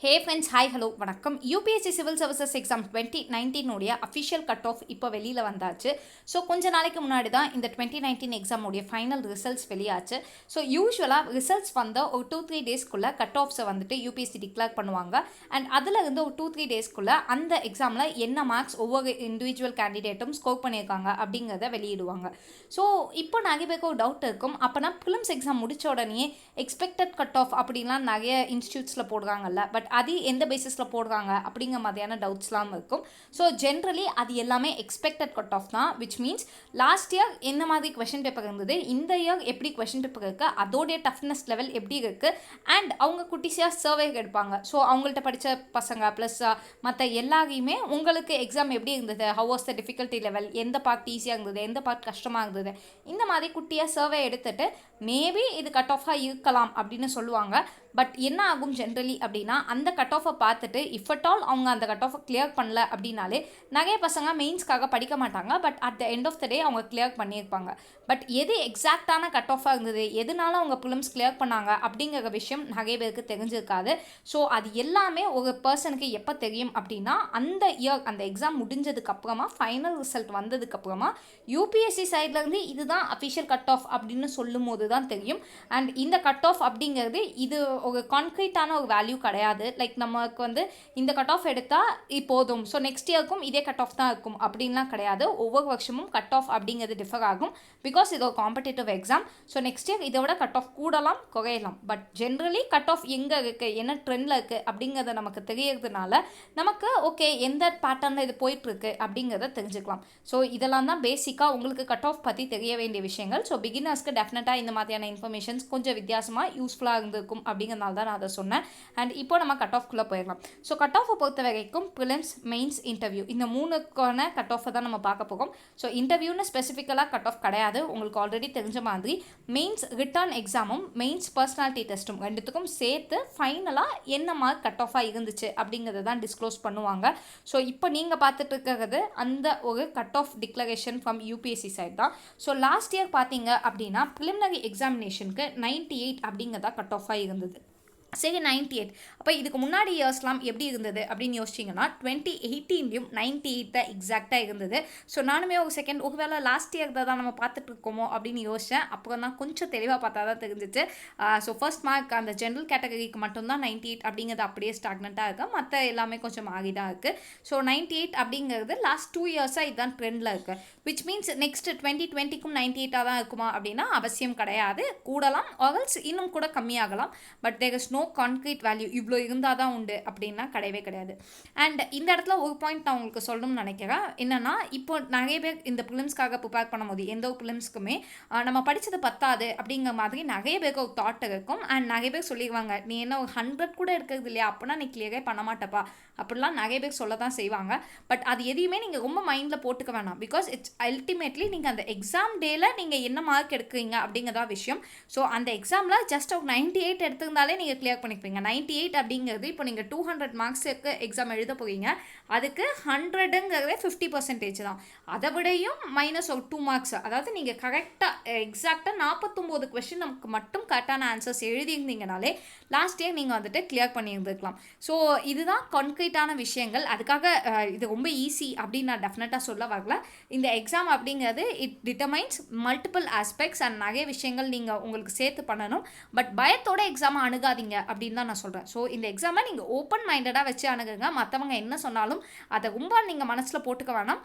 Hey friends, hi hello வணக்கம். UPSC civil services exam 2019 official cut off இப்போ வெளியில் வந்தாச்சு. ஸோ கொஞ்ச நாளைக்கு முன்னாடி தான் இந்த 2019 எக்ஸாமோடைய ஃபைனல் ரிசல்ட்ஸ் வெளியாச்சு. ஸோ யூஸ்வலாக ரிசல்ட்ஸ் வந்த ஒரு 2-3 டேஸ்க்குள்ளே கட் ஆஃப்ஸை வந்துட்டு யூபிஎஸ்சி டிக்ளேர் பண்ணுவாங்க. அண்ட் அதில் இருந்து ஒரு 2-3 டேஸ்க்குள்ளே அந்த எக்ஸாமில் என்ன மார்க்ஸ் ஒவ்வொரு இண்டிவிஜுவல் கேண்டிடேட்டும் ஸ்கோர் பண்ணியிருக்காங்க அப்படிங்கிறத வெளியிடுவாங்க. ஸோ இப்போ நிறைய பேருக்கு ஒரு டவுட் இருக்கும், அப்போனா ப்ரிலிம்ஸ் எக்ஸாம் முடித்த உடனே எக்ஸ்பெக்டட் கட் ஆஃப் அப்படின்லாம் நிறைய இன்ஸ்டியூட்ஸில் போடுறாங்கல்ல, பட் அது எந்த பேசிஸில் போடுறாங்க அப்படிங்கிற மாதிரியான டவுட்ஸ்லாம் இருக்கும். ஸோ ஜென்ரலி அது எல்லாமே எக்ஸ்பெக்டட் கட் ஆஃப் தான், விச் மீன்ஸ் லாஸ்ட் இயர் என்ன மாதிரி கொஷின் பேப்பர் இருந்தது, இந்த இயர் எப்படி கொஷின் பேப்பர் இருக்குது, அதோடைய டஃப்னஸ் லெவல் எப்படி இருக்குது, அண்ட் அவங்க குட்டிஸியாக சர்வே எடுப்பாங்க. ஸோ அவங்கள்ட்ட படித்த பசங்க ப்ளஸ் மற்ற எல்லாரையுமே உங்களுக்கு எக்ஸாம் எப்படி இருந்தது, how was the difficulty level, எந்த பார்ட் ஈஸியாக இருந்தது, எந்த பார்ட் கஷ்டமாக இருந்தது, இந்த மாதிரி குட்டியாக சர்வே எடுத்துகிட்டு மேபி இது கட் ஆஃபாக இருக்கலாம் அப்படின்னு சொல்லுவாங்க. பட் என்ன ஆகும் ஜென்ரலி அப்படின்னா, அந்த கட் ஆஃபை பார்த்துட்டு இஃப் அட் ஆல் அவங்க அந்த கட் ஆஃபை கிளியர் பண்ணல அப்படின்னாலே நிறைய பசங்க மெயின்ஸ்க்காக படிக்க மாட்டாங்க. But at the end of the day அவங்க கிளியர் பண்ணியிருப்பாங்க. பட் எது எக்ஸாக்டான கட் ஆஃபாக இருந்தது, எதனால அவங்க ப்ரிலிம்ஸ் கிளியர் பண்ணாங்க அப்படிங்கிற விஷயம் நிறைய பேருக்கு தெரிஞ்சிருக்காது. ஸோ அது எல்லாமே ஒரு பர்சனுக்கு எப்போ தெரியும் அப்படின்னா, அந்த இயர் அந்த எக்ஸாம் முடிஞ்சதுக்கப்புறமா ஃபைனல் ரிசல்ட் வந்ததுக்கப்புறமா யூபிஎஸ்சி சைட்லேருந்து இதுதான் அஃபிஷியல் கட் ஆஃப் அப்படின்னு சொல்லும் போது தான் தெரியும். அண்ட் இந்த கட் ஆஃப் அப்படிங்கிறது இது ஒரு கான்க்ரீட்டான ஒரு வேல்யூ கிடையாது. லைக் நமக்கு வந்து இந்த கட் ஆஃப் எடுத்தால் இப்போதும் ஸோ நெக்ஸ்ட் இயருக்கும் இதே கட் ஆஃப் தான் இருக்கும் அப்படின்லாம் கிடையாது. ஒவ்வொரு வருஷமும் கட் ஆஃப் அப்படிங்கிறது டிஃபர் ஆகும். பிகாஸ் இது ஒரு competitive exam. So next year இதோட கட் ஆஃப் கூடலாம் குறையலாம். பட் ஜென்ரலி கட் ஆஃப் எங்கே இருக்குது, என்ன ட்ரெண்டில் இருக்குது அப்படிங்கிறத நமக்கு தெரியறதுனால நமக்கு ஓகே எந்த பேட்டர்னில் இது போயிட்டுருக்கு அப்படிங்கிறத தெரிஞ்சுக்கலாம். ஸோ இதெல்லாம் தான் பேசிக்காக உங்களுக்கு கட் ஆஃப் பற்றி தெரிய வேண்டிய விஷயங்கள். ஸோ பிகினர்ஸ்க்கு டெஃபினட்டாக இந்த மாதிரியான இன்ஃபர்மேஷன்ஸ் கொஞ்சம் வித்தியாசமாக யூஸ்ஃபுல்லாக இருந்திருக்கும் அப்படிங்கிறதுனால தான் நான் அதை சொன்னேன். அண்ட் இப்போ நம்ம கட் ஆஃப்குள்ளே போயிடலாம். ஸோ கட் ஆஃபை பொறுத்த வரைக்கும் ப்ரிலிம்ஸ், மெயின்ஸ், இன்டர்வியூ இந்த மூணுக்கான கட் ஆஃபை தான் நம்ம பார்க்க போகிறோம். ஸோ இன்டர்வியூன்னு ஸ்பெசிஃபிக்கலாக கட் ஆஃப் கிடையாது. உங்களுக்கு ஆல்ரெடி தெரிஞ்ச மாதிரி மெயின்ஸ் ரிட்டர்ன் எக்ஸாமும் மெயின்ஸ் பர்சனாலிட்டி டெஸ்ட்டும் ரெண்டுத்துக்கும் சேர்த்து ஃபைனலாக என்ன மார்க் கட் ஆஃபாக இருந்துச்சு அப்படிங்கிறத தான் டிஸ்க்ளோஸ் பண்ணுவாங்க. ஸோ இப்போ நீங்கள் பார்த்துட்டு இருக்கிறது அந்த ஒரு cut off declaration from UPSC side தான். ஸோ லாஸ்ட் இயர் பார்த்தீங்க அப்படின்னா ப்ரிலிமினரி எக்ஸாமினேஷனுக்கு 98 அப்படிங்கிறதா கட் ஆஃபாக இருந்தது. சரி, 98. அப்போ இதுக்கு முன்னாடி இயர்ஸ்லாம் எப்படி இருந்தது அப்படின்னு யோசிச்சிங்கன்னா 2018லையும் 98 தான் எக்ஸாக்டாக இருந்தது. ஸோ நானுமே ஒரு செகண்ட் ஒருவேளை லாஸ்ட் இயர் தான் நம்ம பார்த்துட்டு இருக்கோமோ அப்படின்னு யோசித்தேன். அப்புறம் தான் கொஞ்சம் தெளிவாக பார்த்தா தான் தெரிஞ்சிச்சு. ஸோ ஃபர்ஸ்ட் மார்க் அந்த ஜென்ரல் கேட்டகரிக்கு மட்டும்தான் 98 அப்படிங்கிறது அப்படியே ஸ்டாக்னண்ட்டாக இருக்குது. மற்ற எல்லாமே கொஞ்சம் மாறி தான் இருக்குது. ஸோ 98 அப்படிங்கிறது லாஸ்ட் 2 இயர்ஸாக இதுதான் ட்ரெண்டில் இருக்குது. விச் மீன்ஸ் நெக்ஸ்ட் 2020க்கும் 98 தான் இருக்குமா அப்படின்னா அவசியம் கிடையாது. கூடலாம் ஆல்ஸ் இன்னும் கூட கம்மியாகலாம். But there is no concrete value இவ்வளோ இருந்தால் தான் உண்டு அப்படின்னா கிடையவே கிடையாது. அண்ட் இந்த இடத்துல ஒரு பாயிண்ட் நான் உங்களுக்கு சொல்லணும்னு நினைக்கிறேன். என்னென்னா, இப்போ நிறைய பேர் இந்த ப்ரிலிம்ஸ்க்காக ப்ரிப்பேர் பண்ணும்போது எந்த ஒரு ப்ரிலிம்ஸ்க்குமே நம்ம படித்தது பத்தாது அப்படிங்கிற மாதிரி நிறைய பேருக்கு ஒரு தாட் இருக்கும். அண்ட் நிறைய பேர் சொல்லிடுவாங்க, நீ என்ன ஒரு 100 கூட இருக்கிறது இல்லையா, அப்படின்னா நீ கிளியரே பண்ண மாட்டப்பா அப்படிலாம் நிறைய பேர் சொல்ல தான் செய்வாங்க. பட் அது எதையுமே நீங்கள் ரொம்ப மைண்டில் போட்டுக்க வேணாம். பிகாஸ் இட்ஸ் அல்டிமேட்லி நீங்கள் அந்த எக்ஸாம் டேயில் நீங்கள் என்ன மார்க் எடுக்கிறீங்க அப்படிங்கிறதா விஷயம். ஸோ அந்த எக்ஸாமில் ஜஸ்ட் ஒரு 98 எடுத்திருந்தாலே நீங்கள் கிளியர் பண்ணிப்பீங்க. 98 அப்படிங்கிறது இப்போ நீங்கள் 200 மார்க்ஸுக்கு எக்ஸாம் எழுத போகிறீங்க, அதுக்கு 100ங்கிறதே 50% தான். அதை விடையும் மைனஸ் ஒரு 2 மார்க்ஸ். அதாவது நீங்கள் கரெக்டாக எக்ஸாக்டாக 49 கொஸ்டின் நமக்கு மட்டும் கரெக்டான ஆன்சர்ஸ் எழுதியிருந்தீங்கனாலே லாஸ்ட் இயர் நீங்கள் வந்துட்டு கிளியர் பண்ணியிருந்துருக்கலாம். ஸோ இதுதான் கான்க்ரீட்டான விஷயங்கள். அதுக்காக இது ரொம்ப ஈஸி அப்படின்னு நான் டெஃபினட்டாக சொல்ல வரல. இந்த எக்ஸாம் அப்படிங்கிறது it determines multiple aspects and நிறைய விஷயங்கள் நீங்கள் உங்களுக்கு சேர்த்து பண்ணணும். பட் பயத்தோட எக்ஸாமை அணுகாதீங்க அப்படின்னு தான் நான் சொல்கிறேன். ஸோ இந்த எக்ஸாமை நீங்கள் ஓப்பன் மைண்டடாக வச்சு அணுகுங்க. மற்றவங்க என்ன சொன்னாலும் அதை ரொம்ப நீங்கள் மனசில் போட்டுக்க வேணாம்.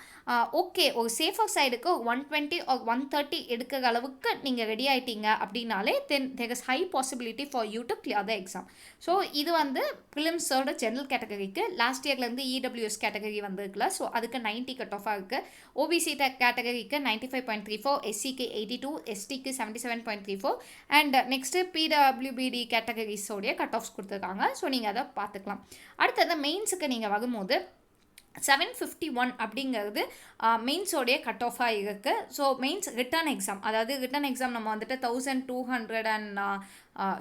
ஓகே, ஒரு சேஃபர் சைடுக்கு 120 or 130 எடுக்கிற அளவுக்கு நீங்கள் ரெடி ஆகிட்டீங்க அப்படின்னாலே then there is high possibility for you to clear the exam. So இது வந்து ப்ரிலிம்ஸோட ஜென்ரல் கேட்டகரிக்கு. லாஸ்ட் இயர்லேருந்து இடபிள்யூஎஸ் கேட்டகரி வந்திருக்குல, ஸோ அதுக்கு 90 கட் ஆஃபாக இருக்குது. ஓபிசி கேட்டகரிக்கு 95.34, எஸ்சிக்கு 82, எஸ்டிக்கு 77.34 அண்ட் நெக்ஸ்ட்டு பிடபிள்யூபிடி கேட்டகரிஸோடைய கட் ஆஃப்ஸ் கொடுத்துருக்காங்க. ஸோ நீங்கள் அதை பார்த்துக்கலாம். அடுத்தது மெயின்ஸுக்கு நீங்கள் வரும்போது 751 அப்படிங்கிறது மெயின்ஸோடைய கட் ஆஃபாக இருக்குது. ஸோ மெயின்ஸ் ரிட்டர்ன் எக்ஸாம், அதாவது ரிட்டர்ன் எக்ஸாம் நம்ம வந்துட்டு 1200 and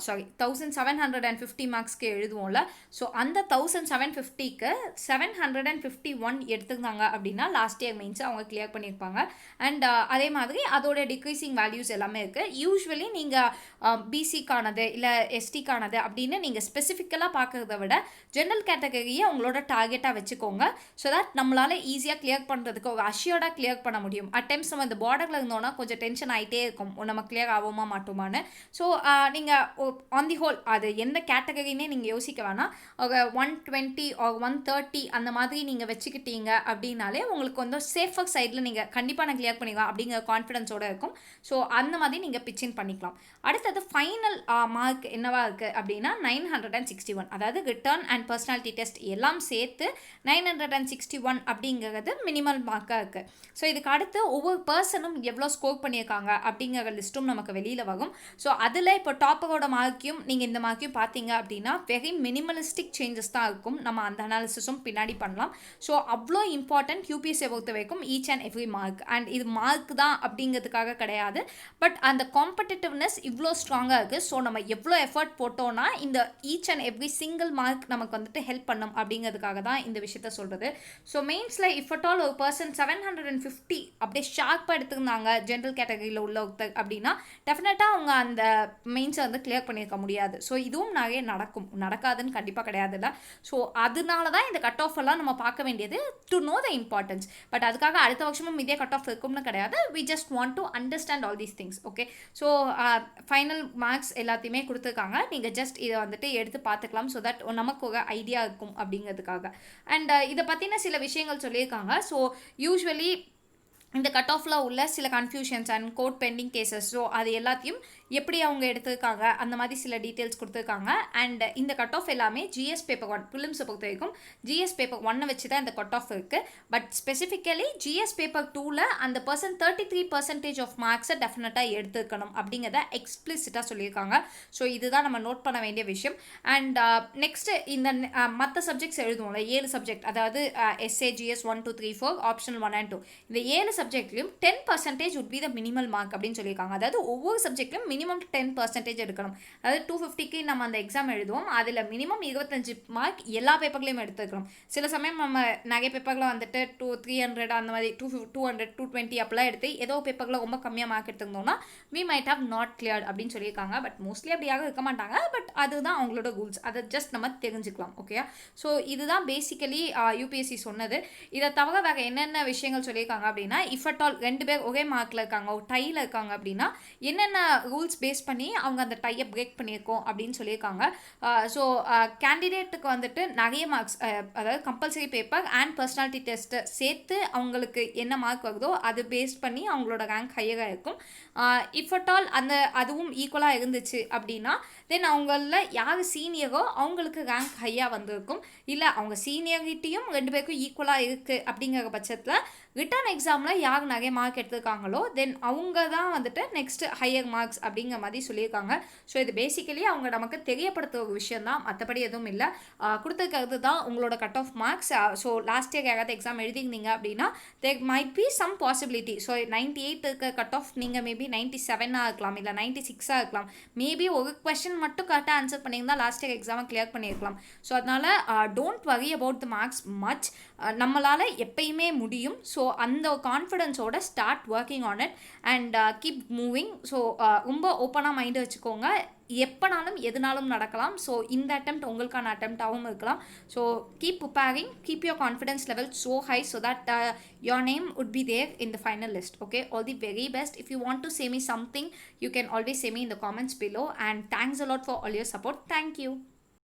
சாரி 1750 மார்க்ஸ்க்கு எழுதுவோம்ல. ஸோ அந்த 1750க்கு 751 எடுத்துருந்தாங்க அப்படின்னா லாஸ்ட் இயர் மெயின்ஸ் அவங்க கிளியர் பண்ணியிருப்பாங்க. அண்ட் அதே மாதிரி அதோட டிக்ரீசிங் வேல்யூஸ் எல்லாமே இருக்குது. யூஸ்வலி நீங்கள் பிசிக்கானது இல்லை எஸ்டிக்கானது அப்படின்னு நீங்கள் ஸ்பெசிஃபிக்கலாக பார்க்குறத விட ஜென்ரல் கேட்டகரியை உங்களோட டார்கெட்டாக வச்சுக்கோங்க. ஸோ தட் நம்மளால் ஈஸியாக கிளியர் பண்ணுறதுக்கு ஒரு அஷ்யூர்டாக கிளியர் பண்ண முடியும். அட் டைம்ஸ் நம்ம இந்த பார்டரில் இருந்தோம்னா கொஞ்சம் டென்ஷன் ஆகிட்டே இருக்கும், நம்ம கிளியர் ஆகுமா மாட்டோமான்னு. ஸோ நீங்கள் ஆன் தி ஹோல் அது எந்த கேட்டகரினே நீங்கள் யோசிக்க வேணாம். ஒரு 120 or 130 அந்த மாதிரி நீங்கள் வச்சுக்கிட்டீங்க அப்படின்னாலே உங்களுக்கு வந்து சேஃபர் சைடில் நீங்கள் கண்டிப்பாக நான் கிளியர் பண்ணிக்கலாம் அப்படிங்கிற கான்ஃபிடன்ஸோடு இருக்கும். ஸோ அந்த மாதிரி நீங்கள் பிச்சின் பண்ணிக்கலாம். அடுத்தது ஃபைனல் மார்க் என்னவா இருக்குது அப்படின்னா 961, அதாவது ரிட்டர்ன் அண்ட் பர்சனாலிட்டி டெஸ்ட் எல்லாம் சேர்த்து 961 அப்படிங்கிறது மினிமல் மார்க்காக இருக்குது. ஸோ இதுக்கு அடுத்து ஒவ்வொரு பர்சனும் எவ்வளோ ஸ்கோர் பண்ணியிருக்காங்க அப்படிங்கிற லிஸ்ட்டும் நமக்கு வெளியில் வரும். ஸோ அதில் இப்போ டாப்பரோட மார்க்கையும் நீங்கள் இந்த மார்க்கையும் பார்த்தீங்க அப்படின்னா வெரி மினிமலிஸ்டிக் சேஞ்சஸ் தான் இருக்கும். நம்ம அந்த அனாலிசிஸும் பின்னாடி பண்ணலாம். ஸோ அவ்வளோ இம்பார்ட்டன்ட் யூபிஎஸ்சியை பொறுத்த வரைக்கும் each and every mark. And இது மார்க் தான் அப்படிங்கிறதுக்காக கிடையாது, பட் அந்த காம்படிட்டிவ்னஸ் இவ்வளோ ஸ்ட்ராங்காக இருக்குது. ஸோ நம்ம எவ்வளோ எஃபர்ட் போட்டோன்னா இந்த each and every single mark நமக்கு வந்துட்டு ஹெல்ப் பண்ணும் அப்படிங்கிறதுக்காக தான் இந்த விஷயத்த சொல்கிறது. ஸோ மெயின்ஸில் இஃப் அட் ஆல் ஒரு பர்சன் 750 அப்படியே ஷார்ப்பாக எடுத்துருந்தாங்க ஜென்ரல் கேட்டகரியில் உள்ள ஒருத்தர் அப்படின்னா டெஃபினட்டாக அவங்க அந்த மெயின்ஸை வந்து கிளியர் பண்ணியிருக்க முடியாது. ஸோ இதுவும் நிறைய நடக்காதுன்னு கண்டிப்பாக கிடையாதுல்ல. ஸோ அதனால தான் இந்த கட் ஆஃப் எல்லாம் நம்ம பார்க்க வேண்டியது to know the importance. But அதுக்காக அடுத்த வருஷமும் இதே கட் ஆஃப் இருக்கும்னு கிடையாது. We just want to understand all these things. Okay, so final marks எல்லாத்தையுமே கொடுத்துருக்காங்க. நீங்கள் ஜஸ்ட் இதை வந்துட்டு எடுத்து பார்த்துக்கலாம். ஸோ தட் நமக்கு ஒரு ஐடியா இருக்கும் அப்படிங்கிறதுக்காக. அண்ட் இதை பற்றின சில விஷயங்கள் சொல்லியிருக்காங்க. ஸோ யூஸ்வலி இந்த கட் ஆஃபில் உள்ள சில confusions and court pending cases, so அது எல்லாத்தையும் எப்படி அவங்க எடுத்துருக்காங்க அந்த மாதிரி சில டீட்டெயில்ஸ் கொடுத்துருக்காங்க. அண்ட் இந்த கட் ஆஃப் எல்லாமே ஜிஎஸ் பேப்பர் 1 ப்ரிலிம்ஸை பொறுத்த வரைக்கும் ஜிஎஸ் பேப்பர் 1 வச்சு தான் இந்த கட் ஆஃப் இருக்குது. பட் ஸ்பெசிஃபிக்கலி ஜிஎஸ் பேப்பர் 2ல் அந்த பர்சன் 33% ஆஃப் மார்க்ஸை டெஃபினட்டாக எடுத்துக்கணும் அப்படிங்கிறத எக்ஸ்பிளிசிட்டாக சொல்லியிருக்காங்க. ஸோ இதுதான் நம்ம நோட் பண்ண வேண்டிய விஷயம். அண்ட் நெக்ஸ்ட்டு இந்த மற்ற சப்ஜெக்ட்ஸ் எழுதுவோம்ல 7 சப்ஜெக்ட், அதாவது எஸ்ஏ ஜிஎஸ் 1 2 3 4 ஆப்ஷனல் 1 and 2, இந்த 7 சப்ஜெக்ட்லையும் 10% would be the minimal mark அப்படின்னு சொல்லியிருக்காங்க. அதாவது ஒவ்வொரு சப்ஜெக்ட்லையும் மினிமம் 10% எடுக்கணும். அதாவது 250க்கு நம்ம அந்த எக்ஸாம் எழுதுவோம், அதில் மினிமம் 25 மார்க் எல்லா பேப்பர்லையும் எடுத்துக்கணும். சில சமயம் நம்ம நிறைய பேப்பரில் வந்துட்டு 300 அந்த மாதிரி 200 220 அப்படிலாம் எடுத்து ஏதோ பேப்பரில் ரொம்ப கம்மியாக mark எடுத்துருந்தோம்னா we might have not cleared அப்படின்னு சொல்லியிருக்காங்க. பட் மோஸ்ட்லி அப்படியாக இருக்க மாட்டாங்க. பட் அதுதான் அவங்களோட ரூல்ஸ், அதை ஜஸ்ட் நம்ம தெரிஞ்சுக்கலாம். ஓகே, ஸோ இதுதான் பேசிக்கலி யூபிஎஸ்சி சொன்னது. இதை தவிர வேறு என்னென்ன விஷயங்கள் சொல்லியிருக்காங்க அப்படின்னா இஃப் அட் ஆல் 2 பேர் ஒரே மார்க்கில் இருக்காங்க, ஒரு டையில் இருக்காங்க அப்படின்னா என்னென்ன ரூல்ஸ் பேஸ் பண்ணி அவங்க அந்த டையை பிரேக் பண்ணியிருக்கோம் அப்படின்னு சொல்லியிருக்காங்க. ஸோ கேண்டிடேட்டுக்கு வந்துட்டு நிறைய மார்க்ஸ், அதாவது compulsory paper and personality test சேர்த்து அவங்களுக்கு என்ன மார்க் வருதோ அது பேஸ் பண்ணி அவங்களோட ரேங்க் ஹையராக இருக்கும். இஃப் அட் ஆல் அதுவும் ஈக்குவலாக இருந்துச்சு அப்படின்னா தென் அவங்களில் யார் சீனியரோ அவங்களுக்கு ரேங்க் ஹையாக வந்திருக்கும். இல்லை அவங்க சீனியர்கிட்டையும் 2 பேருக்கும் ஈக்குவலாக இருக்குது அப்படிங்கிற பட்சத்தில் ரிட்டர்ன் எக்ஸாமில் யார் நிறைய மார்க் எடுத்துருக்காங்களோ தென் அவங்க தான் வந்துட்டு நெக்ஸ்ட் ஹையர் மார்க்ஸ் அப்படிங்கிற மாதிரி சொல்லியிருக்காங்க. ஸோ இது பேசிக்கலி அவங்க நமக்கு தெரியப்படுத்துகிற ஒரு விஷயம் தான், மற்றபடி எதுவும் இல்லை. கொடுத்துருக்கிறது தான் உங்களோட cut off marks. So last year யாராவது எக்ஸாம் எழுதிருந்தீங்க அப்படின்னா there might be some possibility. So 98 இருக்க கட் ஆஃப் நீங்கள் மேபி 97 இருக்கலாம், இல்லை 96 இருக்கலாம். மேபி ஒரு கொஸ்டின் மட்டும் கரெக்டாக ஆன்சர் பண்ணியிருந்தா லாஸ்ட் இயர் எக்ஸாமை கிளியர் பண்ணியிருக்கலாம். ஸோ அதனால் don't worry about the marks much. நம்மளால் எப்பயுமே முடியும். ஸோ அந்த கான்ஃபிடென்ஸோட start working on it and keep moving. So ரொம்ப ஓப்பனாக மைண்டை வச்சுக்கோங்க, எப்போனாலும் எதுனாலும் நடக்கலாம். ஸோ இந்த அட்டெம்ப்ட் உங்களுக்கான அட்டெம்ப்டாகவும் இருக்கலாம். So keep preparing, keep your confidence level so high so that your name would be there in the final list. Okay, all the very best. If you want to say me something, you can always say me in the comments below. And thanks a lot for all your support. Thank you.